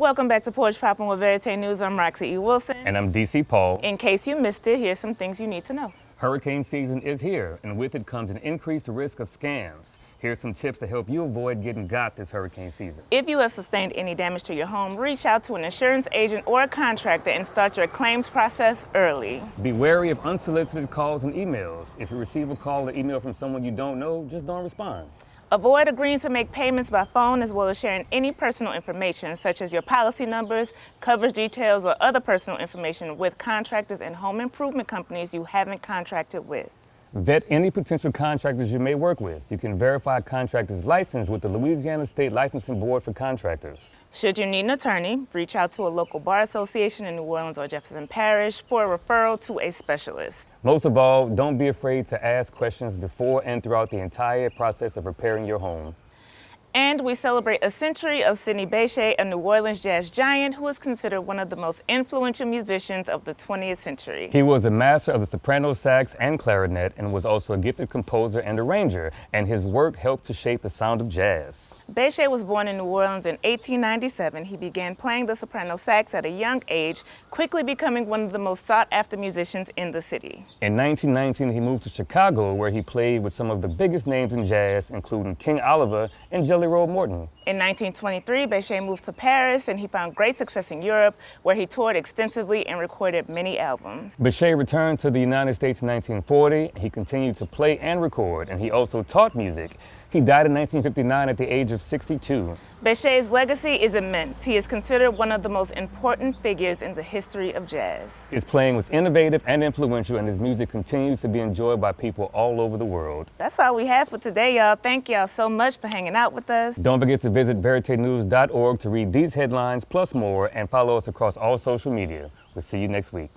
Welcome back to Porch Poppin with Verite News. I'm Roxy E. Wilson. And I'm DC Paul. In case you missed it, here's some things you need to know. Hurricane season is here, and with it comes an increased risk of scams. Here's some tips to help you avoid getting got this hurricane season. If you have sustained any damage to your home, reach out to an insurance agent or a contractor and start your claims process early. Be wary of unsolicited calls and emails. If you receive a call or email from someone you don't know, just don't respond. Avoid agreeing to make payments by phone as well as sharing any personal information such as your policy numbers, coverage details, or other personal information with contractors and home improvement companies you haven't contracted with. Vet any potential contractors you may work with. You can verify a contractor's license with the Louisiana State Licensing Board for Contractors. Should you need an attorney, reach out to a local bar association in New Orleans or Jefferson Parish for a referral to a specialist. Most of all, don't be afraid to ask questions before and throughout the entire process of repairing your home. And we celebrate a century of Sidney Bechet, a New Orleans jazz giant who is considered one of the most influential musicians of the 20th century. He was a master of the soprano sax and clarinet and was also a gifted composer and arranger, and his work helped to shape the sound of jazz. Bechet was born in New Orleans in 1897. He began playing the soprano sax at a young age, quickly becoming one of the most sought-after musicians in the city. In 1919, he moved to Chicago, where he played with some of the biggest names in jazz, including King Oliver and Jelly Roll Morton. In 1923, Bechet moved to Paris, and he found great success in Europe, where he toured extensively and recorded many albums. Bechet returned to the United States in 1940. He continued to play and record, and he also taught music. He died in 1959 at the age of 62. Bechet's legacy is immense. He is considered one of the most important figures in the history of jazz. His playing was innovative and influential, and his music continues to be enjoyed by people all over the world. That's all we have for today, y'all. Thank y'all so much for hanging out with us. Don't forget to visit veritenews.org to read these headlines plus more, and follow us across all social media. We'll see you next week.